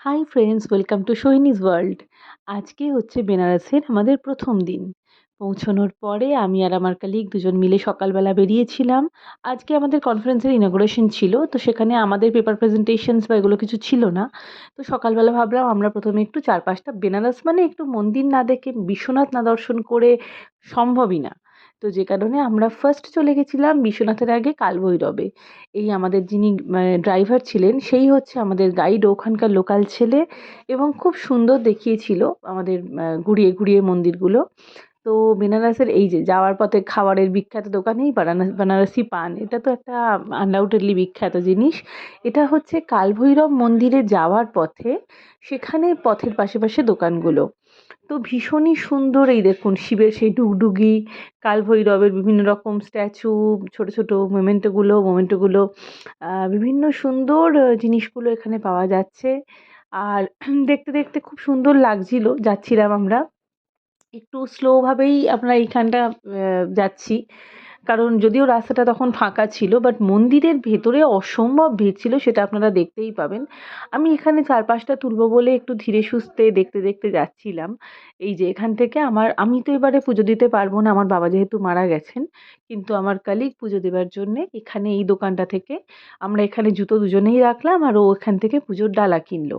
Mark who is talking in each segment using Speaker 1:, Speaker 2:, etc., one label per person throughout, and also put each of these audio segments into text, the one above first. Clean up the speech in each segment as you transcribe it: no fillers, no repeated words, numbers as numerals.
Speaker 1: High friends, welcome to Sohini's world. আজকে হচ্ছে বেনারসের আমাদের প্রথম দিন। পৌঁছানোর পরে আমি আর আমার কালিগ দুজন মিলে সকালবেলা বেরিয়েছিলাম। আজকে আমাদের কনফারেন্সের ইনঅগ্রেশন ছিল, তো সেখানে আমাদের পেপার প্রেজেন্টেশনস বা এগুলো কিছু ছিল না। তো সকালবেলা ভাবলাম আমরা প্রথমে একটু চারপাশটা, বেনারস মানে একটু মন্দির না দেখে বিশ্বনাথ না দর্শন করে সম্ভবই না। তো যে কারণে আমরা ফার্স্ট চলে গেছিলাম বিশ্বনাথের আগে কালভৈরবে। এই আমাদের যিনি ড্রাইভার ছিলেন সেই হচ্ছে আমাদের গাইড, ওখানকার লোকাল ছেলে, এবং খুব সুন্দর দেখিয়েছিল আমাদের ঘুরিয়ে ঘুরিয়ে মন্দিরগুলো। তো বেনারসের এই যে যাওয়ার পথে খাবারের বিখ্যাত দোকানেই বেনারসি পান, এটা তো একটা আনডাউটেডলি বিখ্যাত জিনিস। এটা হচ্ছে কালভৈরব মন্দিরে যাওয়ার পথে, সেখানে পথের পাশে পাশে দোকানগুলো। তো ভীষণই সুন্দর, এই দেখুন শিবের সেই ডুগডুগি, কালভৈরবের বিভিন্ন রকম স্ট্যাচু, ছোট ছোট মোমেন্টোগুলো বিভিন্ন সুন্দর জিনিসগুলো এখানে পাওয়া যাচ্ছে। আর দেখতে দেখতে খুব সুন্দর লাগছিল, যাচ্ছিলাম আমরা একটু স্লোভাবেই, আমরা এইখানটা যাচ্ছি, কারণ যদিও রাস্তাটা তখন ফাঁকা ছিল, বাট মন্দিরের ভেতরে অসম্ভব ভিড় ছিল, সেটা আপনারা দেখতেই পাবেন। আমি এখানে চারপাশটা তুলবো বলে একটু ধীরে সুস্থে দেখতে দেখতে যাচ্ছিলাম। এই যে এখান থেকে আমি তো এবারে পুজো দিতে পারবো না, আমার বাবা যেহেতু মারা গেছেন, কিন্তু আমার কালিগ পুজো দেবার জন্যে এখানে এই দোকানটা থেকে, আমরা এখানে জুতো দুজনেই রাখলাম আর ও এখান থেকে পুজোর ডালা কিনলো।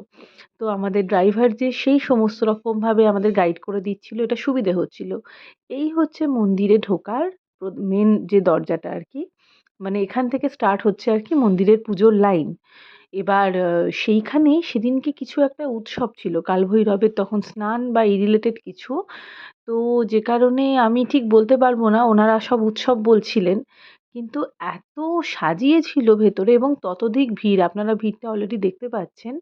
Speaker 1: তো আমাদের ড্রাইভার যে সেই সমস্ত রকমভাবে আমাদের গাইড করে দিচ্ছিল, এটা সুবিধে হচ্ছিল। এই হচ্ছে মন্দিরে ঢোকার মেন যে দরজাটা আর কি, মানে এখান থেকে স্টার্ট হচ্ছে আর কি মন্দিরের পুজোর লাইন। এবার সেইখানে সেদিনকে কিছু একটা উৎসব ছিল কালভৈরবের, তখন স্নান বা এই রিলেটেড কিছু। তো যে কারণে আমি ঠিক বলতে পারবো না, ওনারা সব উৎসব বলছিলেন, কিন্তু এত সাজিয়েছিল ভেতরে এবং ততোধিক ভিড়, আপনারা ভিড়টা অলরেডি দেখতে পাচ্ছেন।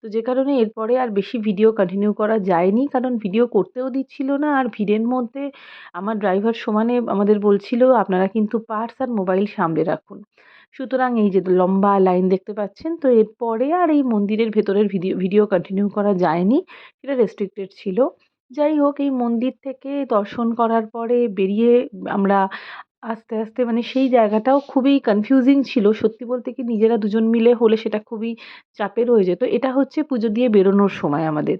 Speaker 1: তো যে কারণে এরপরে আর বেশি ভিডিও কন্টিনিউ করা যায়নি, কারণ ভিডিও করতেও দিচ্ছিল না, আর ভিড়ের মধ্যে আমার ড্রাইভার সমানে আমাদের বলছিল আপনারা কিন্তু পার্স আর মোবাইল সামলে রাখুন। সুতরাং এই যে লম্বা লাইন দেখতে পাচ্ছেন, তো এরপরে আর এই মন্দিরের ভেতরের ভিডিও ভিডিও কন্টিনিউ করা যায়নি, সেটা রেস্ট্রিক্টেড ছিল। যাই হোক, এই মন্দির থেকে দর্শন করার পরে বেরিয়ে আমরা আস্তে আস্তে, মানে সেই জায়গাটাও খুবই কনফিউজিং ছিল সত্যি বলতে, কি নিজেরা দুজন মিলে হলে সেটা খুবই চাপের হয়ে যেত। এটা হচ্ছে পুজো দিয়ে বেরোনোর সময় আমাদের।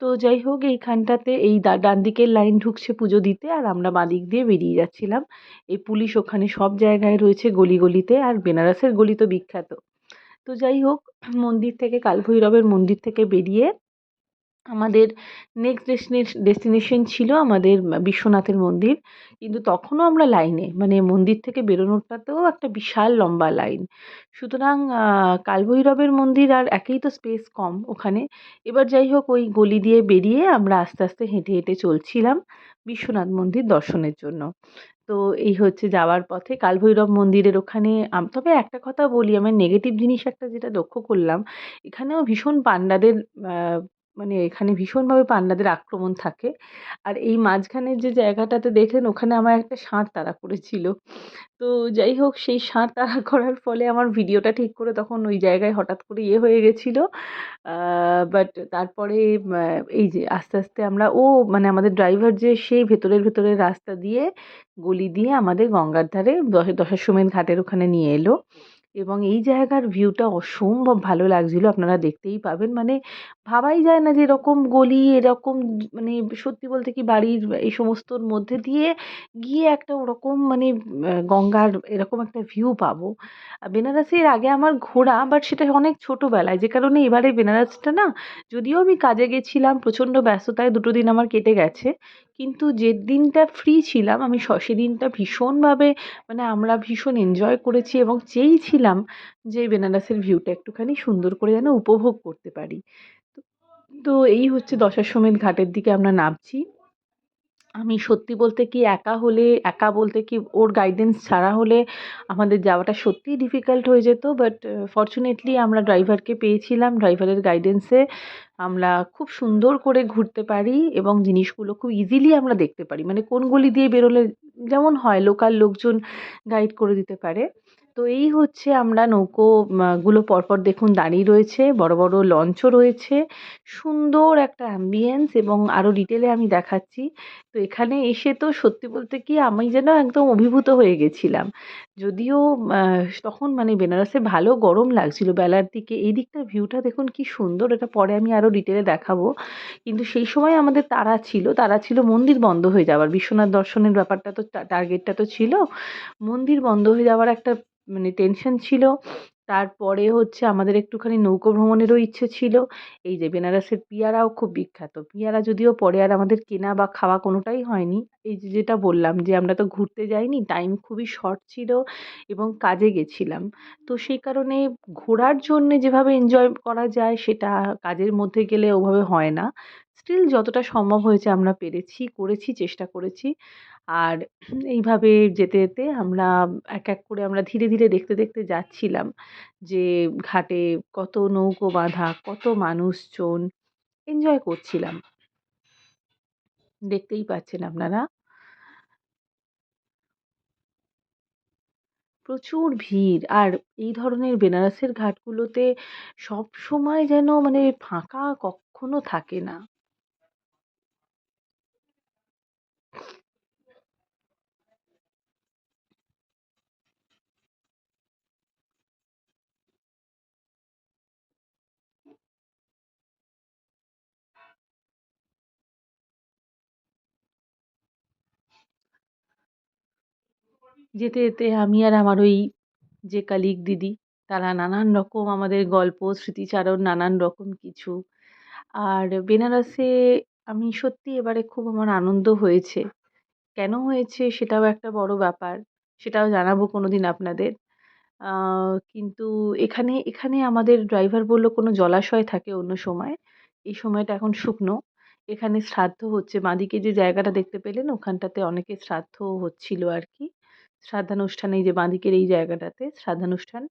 Speaker 1: তো যাই হোক, এইখানটাতে এই ডান দিকের লাইন ঢুকছে পুজো দিতে, আর আমরা বাঁ দিক দিয়ে বেরিয়ে যাচ্ছিলাম। এই পুলিশ ওখানে সব জায়গায় রয়েছে, গলি গলিতে, আর বেনারসের গলি তো বিখ্যাত। তো যাই হোক, মন্দির থেকে, কালভৈরবের মন্দির থেকে বেরিয়ে আমাদের নেক্সট ডেস্টিনেশন ছিল আমাদের বিশ্বনাথের মন্দির। কিন্তু তখনও আমরা লাইনে, মানে মন্দির থেকে বেরোনোটাতেও একটা বিশাল লম্বা লাইন। সুতরাং কালভৈরবের মন্দির, আর একেই তো স্পেস কম ওখানে। এবার যাই হোক, ওই গলি দিয়ে বেরিয়ে আমরা আস্তে আস্তে হেঁটে হেঁটে চলছিলাম বিশ্বনাথ মন্দির দর্শনের জন্য। তো এই হচ্ছে যাওয়ার পথে কালভৈরব মন্দিরের ওখানে, তবে একটা কথা বলি, আমার নেগেটিভ জিনিস একটা যেটা লক্ষ্য করলাম, এখানেও ভীষণ পান্ডাদের, মানে এখানে ভীষণভাবে পান্ডাদের আক্রমণ থাকে। আর এই মাঝখানের যে জায়গাটাতে দেখলেন, ওখানে আমার একটা ষাঁড় তাড়া করেছিল। তো যাই হোক, সেই ষাঁড় তাড়া করার ফলে আমার ভিডিওটা ঠিক করে তখন ওই জায়গায় হঠাৎ করে হয়ে গেছিলো। বাট তারপরে এই যে আস্তে আস্তে আমরা, মানে আমাদের ড্রাইভার যে সেই ভেতরের ভেতরের রাস্তা দিয়ে, গলি দিয়ে আমাদের গঙ্গার ধারে দশাশ্বমেধ ঘাটের ওখানে নিয়ে এলো। এবং এই জায়গার ভিউটা অসম্ভব ভালো লাগছিল, আপনারা দেখতেই পাবেন। মানে ভাবাই যায় না যে এরকম গলি, এরকম মানে সত্যি বলতে কি বাড়ির এই সমস্তর মধ্যে দিয়ে গিয়ে একটা ওরকম, মানে গঙ্গার এরকম একটা ভিউ পাবো। বেনারসে এর আগে আমার ঘোরা, বাট সেটা অনেক ছোটোবেলায়, যে কারণে এবারে বেনারসটা না, যদিও আমি কাজে গেছিলাম, প্রচণ্ড ব্যস্ততায় 2 দিন আমার কেটে গেছে, কিন্তু যে দিনটা ফ্রি ছিলাম আমি সেদিনটা ভীষণভাবে, মানে আমরা ভীষণ এনজয় করেছি এবং চেয়েছিলাম যে বেনারসের ভিউটা একটুখানি সুন্দর করে যেন উপভোগ করতে পারি। তো তো এই হচ্ছে দশাশ্বমেধ ঘাটের দিকে আমরা নামছি। আমি সত্যি বলতে কি, একা বলতে কি ওর গাইডেন্স ছাড়া হলে আমাদের যাওয়াটা সত্যিই ডিফিকাল্ট হয়ে যেত। বাট ফরচুনেটলি আমরা ড্রাইভারকে পেয়েছিলাম, ড্রাইভারের গাইডেন্সে আমরা খুব সুন্দর করে ঘুরতে পারি এবং জিনিসগুলো খুব ইজিলি আমরা দেখতে পারি। মানে কোন গলি দিয়ে বেরোলে যেমন হয়, লোকাল লোকজন গাইড করে দিতে পারে, তো এই হচ্ছে আমরা নৌকো গুলো পরপর দেখুন দাঁড়িয়ে রয়েছে, বড় বড় লঞ্চও রয়েছে, সুন্দর একটা অ্যাম্বিয়েন্স এবং আরও ডিটেলে আমি দেখাচ্ছি। তো এখানে এসে তো সত্যি বলতে কি আমি যেন একদম অভিভূত হয়ে গেছিলাম। যদিও তখন মানে বেনারসে ভালো গরম লাগছিল বেলার দিকে। এই দিকটার ভিউটা দেখুন কি সুন্দর, এটা পরে আমি আরও ডিটেলে দেখাবো। কিন্তু সেই সময় আমাদের তাড়া ছিল মন্দির বন্ধ হয়ে যাওয়ার। বিশ্বনাথ দর্শনের ব্যাপারটা তো টার্গেটটা তো ছিল। মন্দির বন্ধ হয়ে যাওয়ার একটা মানে টেনশন ছিল। তারপরে হচ্ছে আমাদের একটুখানি নৌকো ভ্রমণেরও ইচ্ছে ছিল। এই যে বেনারসের পিয়ারাও খুব বিখ্যাত। পিয়ারা যদিও পরে আর আমাদের কেনা বা খাওয়া কোনোটাই হয়নি। এই যে যেটা বললাম যে আমরা তো ঘুরতে যাইনি, টাইম খুবই শর্ট ছিল এবং কাজে গেছিলাম। তো সেই কারণে ঘোরার জন্যে যেভাবে এনজয় করা যায় সেটা কাজের মধ্যে গেলে ওভাবে হয় না। স্টিল যতটা সম্ভব হয়েছে আমরা পেরেছি, করেছি, চেষ্টা করেছি। আর এইভাবে যেতে, যেতে আমরা এক, এক করে আমরা ধীরে, ধীরে দেখতে, দেখতে যাচ্ছিলাম যে ঘাটে কত নৌকো বাঁধা, কত মানুষজন এনজয় করছিলাম। দেখতেই পাচ্ছেন আপনারা। প্রচুর ভিড়। আর এই ধরনের বেনারসের ঘাটগুলোতে সবসময় যেন মানে ফাঁকা কক্ষনো থাকে না। যেতে, যেতে আমি আর আমার ওই যে কালিগ দিদি, তারা নানান রকম আমাদের গল্প, স্মৃতিচারণ নানান রকম কিছু। আর বেনারসে আমি সত্যি এবারে খুব আমার আনন্দ হয়েছে। কেন হয়েছে সেটাও একটা বড় ব্যাপার। সেটাও জানাবো কোনোদিন আপনাদের। আ কিন্তু এখানে এখানে আমাদের ড্রাইভার বলল কোনো জলাশয় থাকে অন্য সময়। এই সময়টা এখন শুকনো। এখানে শ্রাদ্ধ হচ্ছে। বাঁদিকে যে জায়গাটা দেখতে পেলেন ওখানটাতে অনেকের শ্রাদ্ধ হচ্ছিল আরকি। শ্রাদ্ধানুষ্ঠান এই যে বাঁদিকের এই জায়গাটাতে শ্রাদ্ধানুষ্ঠান।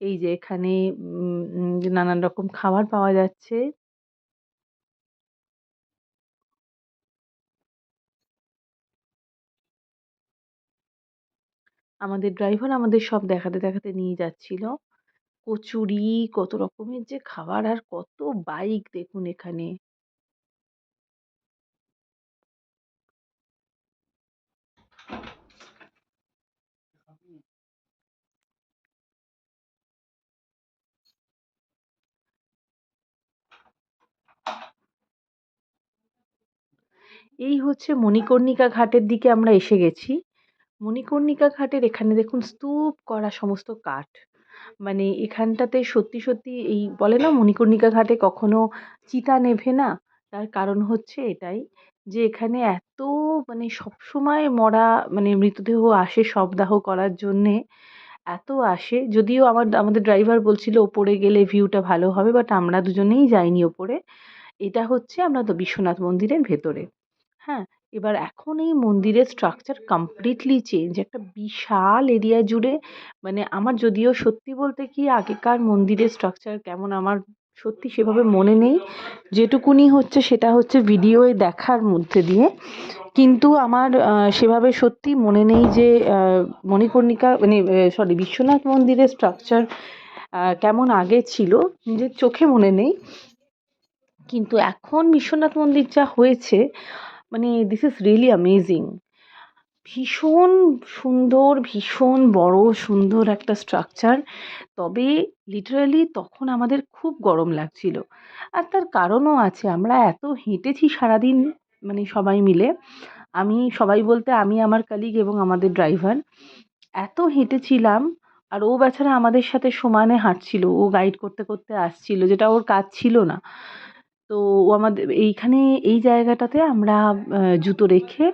Speaker 1: এই যে এখানে নানান রকম খাবার পাওয়া যাচ্ছে। আমাদের ড্রাইভার আমাদের সব দেখাতে, দেখাতে নিয়ে যাচ্ছিল। কচুরি, কত রকমের যে খাবার আর কত বাইক দেখুন এখানে। এই হচ্ছে মণিকর্ণিকা ঘাটের দিকে আমরা এসে গেছি। মণিকর্ণিকা ঘাটের এখানে দেখুন স্তূপ করা সমস্ত কাঠ। মানে এখানটাতে সত্যি, সত্যি এই বলে না মণিকর্ণিকা ঘাটে কখনো চিতা নেভে না। তার কারণ হচ্ছে এটাই যে এখানে এত মানে সবসময় মরা মানে মৃতদেহ আসে শবদাহ করার জন্যে। এত আসে যদিও আমাদের ড্রাইভার বলছিল ওপরে গেলে ভিউটা ভালো হবে বাট আমরা দুজনেই যাইনি ওপরে। এটা হচ্ছে আমরা তো বিশ্বনাথ মন্দিরের ভেতরে। হ্যাঁ? এবার এখন এই মন্দিরের স্ট্রাকচার কমপ্লিটলি চেঞ্জ। একটা বিশাল এরিয়া জুড়ে মানে আমার যদিও সত্যি বলতে কি আগেকার মন্দিরের স্ট্রাকচার কেমন আমার সত্যি সেভাবে মনে নেই। যেটুকুনি হচ্ছে সেটা হচ্ছে ভিডিওয় দেখার মধ্যে দিয়ে। কিন্তু আমার সেভাবে সত্যি মনে নেই যে মণিকর্ণিকা মানে সরি বিশ্বনাথ মন্দিরের স্ট্রাকচার কেমন আগে ছিল নিজের চোখে মনে নেই। কিন্তু এখন বিশ্বনাথ মন্দির যা হয়েছে মানে দিস ইজ রিয়েলি অ্যামেজিং। ভীষণ সুন্দর, ভীষণ বড় সুন্দর একটা স্ট্রাকচার। তবে লিটারালি তখন আমাদের খুব গরম লাগছিল। আর তার কারণও আছে। আমরা এত হেঁটেছি সারাদিন মানে সবাই মিলে। সবাই বলতে আমি, আমার কলিগ এবং আমাদের ড্রাইভার। এত হেঁটেছিলাম আর ও বেচারা আমাদের সাথে সমানে হাঁটছিল। ও গাইড করতে, করতে আসছিল যেটা ওর কাজ ছিল না। তো ও আমাদের এই জায়গাটাতে আমরা জুতো রেখে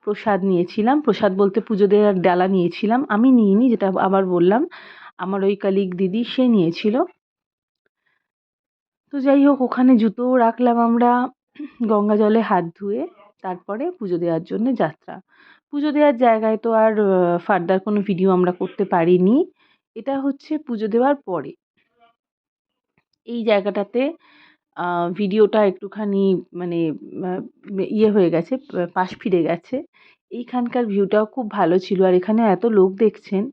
Speaker 1: প্রসাদ নিয়েছিলাম। প্রসাদ বলতে পুজো দেওয়ার ডালা নিয়েছিলাম। আমি নিইনি যেটা আবার বললাম। আমার ওই কলিগ দিদি সে নিয়েছিল। তো যাই হোক ওখানে জুতোও রাখলাম আমরা গঙ্গা জলে হাত ধুয়ে তারপরে পুজো দেওয়ার জন্যে যাত্রা। পুজো দেওয়ার জায়গায় তো আর ফার্দার কোনো ভিডিও আমরা করতে পারিনি। এটা হচ্ছে পুজো দেওয়ার পরে। এই জায়গাটাতে আ ভিডিওটা একটুখানি মানে আ ইয়ে হয়ে গেছে, পাশ ফিরে গেছে। এইখানকার ভিউটাও খুব ভালো ছিল। আর এখানে এত লোক দেখছেন।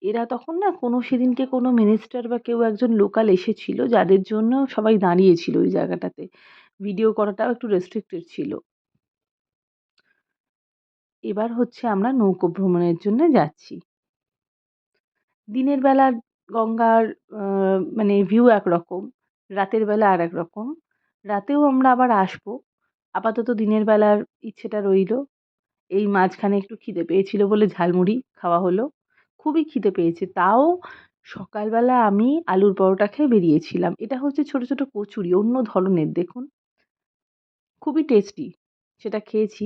Speaker 1: এরা তখন না সেদিনকে কোনো মিনিস্টার বা কেউ একজন লোকাল এসেছিল, যাদের জন্য সবাই দাঁড়িয়েছিল ওই জায়গাটাতে। ভিডিও করাটাও একটু রেস্ট্রিক্টেড ছিল। এবার হচ্ছে আমরা নৌকো ভ্রমণের জন্য যাচ্ছি। দিনের বেলা গঙ্গার মানে ভিউ একরকম, রাতের বেলা আরেক রকম। রাতেও আমরা আবার আসবো। আপাতত দিনের বেলার ইচ্ছেটা রইলো। এই মাঝখানে একটু খিদে পেয়েছিল বলে ঝালমুড়ি খাওয়া হলো। খুবই খিদে পেয়েছে। তাও সকালবেলা আমি আলুর পরোটা খেয়ে বেরিয়েছিলাম। এটা হচ্ছে ছোট, ছোট কচুরি, অন্য ধরনের দেখুন। খুবই টেস্টি। সেটা খেয়েছি।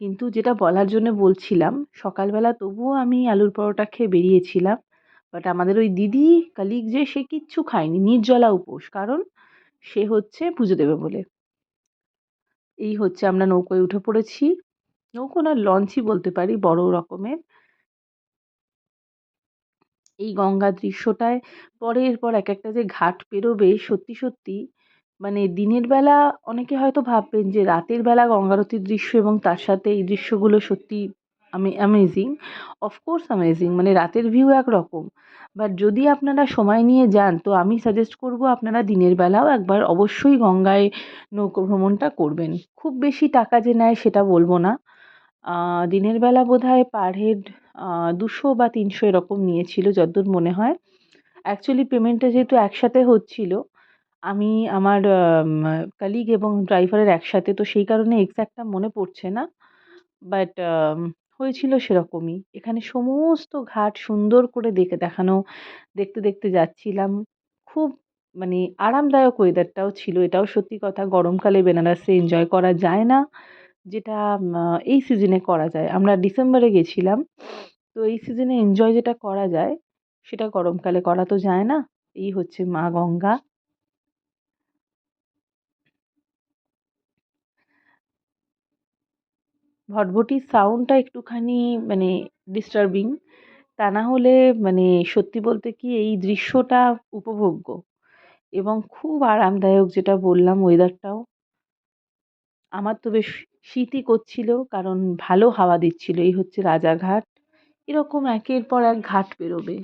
Speaker 1: কিন্তু যেটা বলার জন্য বলছিলাম, সকালবেলা তবুও আমি আলুর পরোটা খেয়ে বেরিয়েছিলাম। বাট আমাদের ওই দিদি কলিগ যে সে কিচ্ছু খায়নি। নির্জলা উপোস। কারণ সে হচ্ছে পুজো দেবে বলে। এই হচ্ছে আমরা নৌকোয় উঠে পড়েছি। নৌকো না লঞ্চই বলতে পারি, বড় রকমের। এই গঙ্গার দৃশ্যটায় পরের পর একেকটা যে ঘাট পেরোবে, সত্যি, সত্যি মানে দিনের বেলা অনেকে হয়তো ভাববেন যে রাতের বেলা গঙ্গা আরতির দৃশ্য এবং তার সাথে এই দৃশ্যগুলো সত্যি অ্যামেজিং। অফকোর্স অ্যামেজিং, মানে রাতের ভিউ একরকম। বাট যদি আপনারা সময় নিয়ে যান, তো আমি সাজেস্ট করব আপনারা দিনের বেলাও একবার অবশ্যই গঙ্গায় নৌকো ভ্রমণটা করবেন। খুব বেশি টাকা যে নেয় সেটা বলব না। দিনের বেলা বোধহয় পার হেড ২০০ বা ৩০০ এরকম নিয়েছিল যতদূর মনে হয়। অ্যাকচুয়ালি পেমেন্টটা যেহেতু একসাথে হচ্ছিল, আমি আমার কলিগ এবং ড্রাইভারের একসাথে, তো সেই কারণে এক্সাক্টটা মনে পড়ছে না। বাট হয়েছিল সেরকমই। এখানে সমস্ত ঘাট সুন্দর করে দেখানো, দেখতে, দেখতে যাচ্ছিলাম। খুব মানে আরামদায়ক ওয়েদারটাও ছিল। এটাও সত্যি কথা, গরমকালে বেনারসে এনজয় করা যায় না, যেটা এই সিজনে করা যায়। আমরা ডিসেম্বরে গেছিলাম। তো এই সিজনে এনজয় যেটা করা যায়, সেটা গরমকালে করা তো যায় না। এই হচ্ছে মা গঙ্গা। ভটভটির সাউন্ডটা একটুখানি মানে ডিস্টার্বিং। তা না হলে মানে সত্যি বলতে কি এই দৃশ্যটা উপভোগ্য এবং খুব আরামদায়ক, যেটা বললাম ওয়েদারটাও। আমার তো বেশ শীতই করছিল, কারণ ভালো হাওয়া দিচ্ছিল। এই হচ্ছে রাজারহাট। এরকম একের পর এক ঘাট পেরোবে।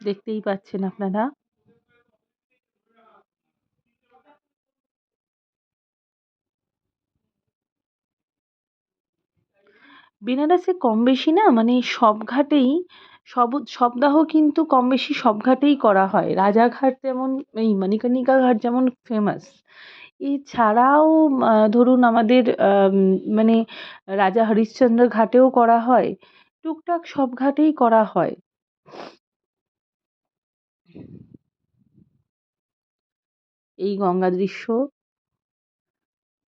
Speaker 1: দেখতেই পাচ্ছেন আপনারা। বেনারসে কম বেশি না মানে সব ঘাটেই শবদাহ কিন্তু কম বেশি সব ঘাটেই করা হয়। রাজারহাট যেমন, এই মণিকর্ণিকা ঘাট যেমন ফেমাস, এছাড়াও ধরুন আমাদের মানে রাজা হরিশ্চন্দ্র ঘাটেও করা হয়। টুকটাক সব ঘাটেই করা হয়। এই গঙ্গা দৃশ্য,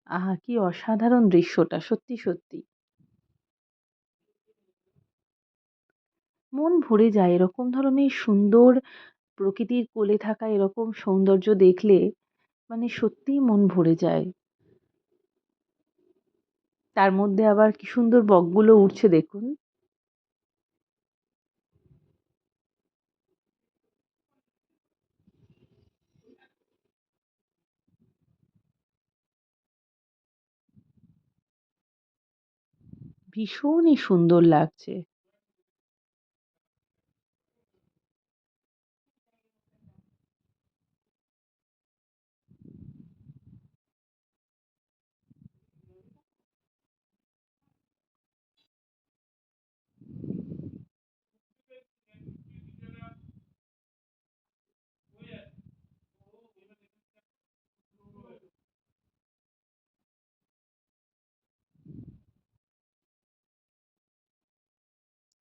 Speaker 1: আহা! কি অসাধারণ দৃশ্যটা, সত্যি, সত্যি। মন ভরে যায় এরকম ধরনের সুন্দর প্রকৃতির কোলে থাকা এরকম সৌন্দর্য দেখলে, মানে সত্যিই মন ভরে যায়। তার মধ্যে আবার কি সুন্দর বকগুলো উড়ছে দেখুন। ভীষণই সুন্দর লাগছে।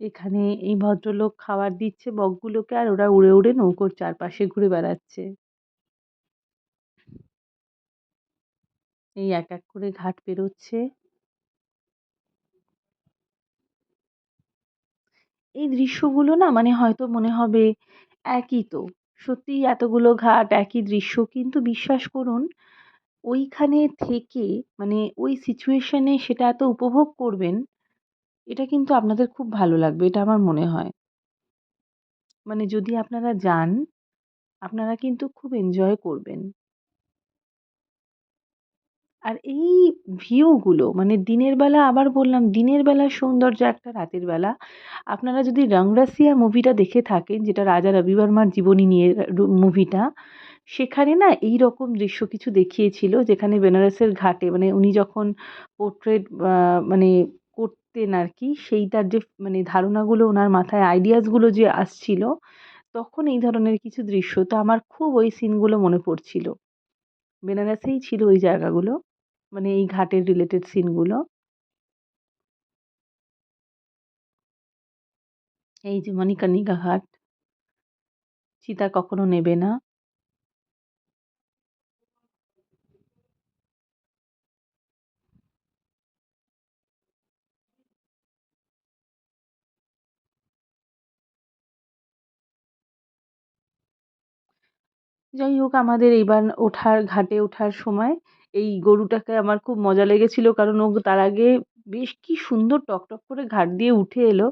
Speaker 1: এখানে এই ভদ্রলোক খাবার দিচ্ছে বকগুলোকে, আর ওরা উড়ে, উড়ে নৌকোর চারপাশে ঘুরে বেড়াচ্ছে। এই এক, এক করে ঘাট পেরোচ্ছে। এই দৃশ্যগুলো না মানে হয়তো মনে হবে একই তো। সত্যিই এতগুলো ঘাট, একই দৃশ্য। কিন্তু বিশ্বাস করুন, ওইখানে থেকে মানে ওই সিচুয়েশন এ সেটা এত উপভোগ করবেন, এটা কিন্তু আপনাদের খুব ভালো লাগবে। এটা আমার মনে হয়। মানে যদি আপনারা যান, আপনারা কিন্তু খুব এনজয় করবেন। আর এই ভিউগুলো মানে দিনের বেলা, আবার বললাম দিনের বেলার সৌন্দর্য একটা, রাতের বেলা। আপনারা যদি রংরাসিয়া মুভিটা দেখে থাকেন, যেটা রাজা রবি বর্মার জীবনী নিয়ে মুভিটা, সেখানে না এই রকম দৃশ্য কিছু দেখিয়েছিল, যেখানে বেনারসের ঘাটে মানে উনি যখন পোর্ট্রেট মানে করতেন আর কি, সেইটার যে মানে ধারণাগুলো ওনার মাথায়, আইডিয়াসগুলো যে আসছিল, তখন এই ধরনের কিছু দৃশ্য, তো আমার খুব ওই সিনগুলো মনে পড়ছিল। বেনারসেই ছিল ওই জায়গাগুলো, মানে এই ঘাটের রিলেটেড সিনগুলো। এই যে মণিকর্ণিকা ঘাট, সীতা কখনো নেবে না। যাই হোক, আমাদের এইবার ঘাটে ওঠার সময় এই গরুটাকে আমার খুব মজা লেগেছিল, কারণ ও তার আগে বেশ কি সুন্দর টকটক করে ঘাট দিয়ে উঠে এলো।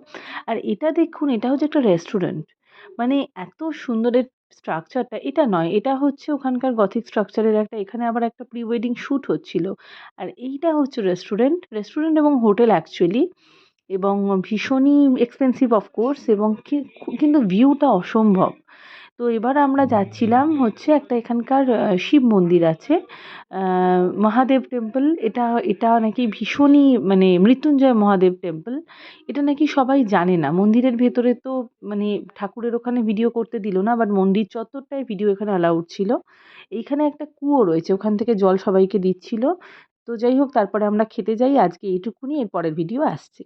Speaker 1: আর এটা দেখুন, এটা হচ্ছে একটা রেস্টুরেন্ট, মানে এত সুন্দর এর স্ট্রাকচারটা। এটা নয়, এটা হচ্ছে ওখানকার গথিক স্ট্রাকচারের একটা, এখানে আবার একটা প্রি ওয়েডিং শ্যুট হচ্ছিল। আর এইটা হচ্ছে রেস্টুরেন্ট, রেস্টুরেন্ট এবং হোটেল অ্যাকচুয়ালি, এবং ভীষণই এক্সপেন্সিভ অফকোর্স, এবং কিন্তু ভিউটা অসম্ভব। তো এবার আমরা যাচ্ছিলাম হচ্ছে একটা এখানকার শিব মন্দির আছে, মহাদেব টেম্পল। এটা এটা নাকি ভীষণই মানে মৃত্যুঞ্জয় মহাদেব টেম্পল। এটা নাকি সবাই জানে না। মন্দিরের ভেতরে তো মানে ঠাকুরের ওখানে ভিডিও করতে দিল না, বাট মন্দির চত্বরটায় ভিডিও এখানে অ্যালাউড ছিল। এইখানে একটা কুয়ো রয়েছে, ওখান থেকে জল সবাইকে দিচ্ছিল। তো যাই হোক, তারপরে আমরা খেতে যাই। আজকে এইটুকুনি, এর পরের ভিডিও আসছে।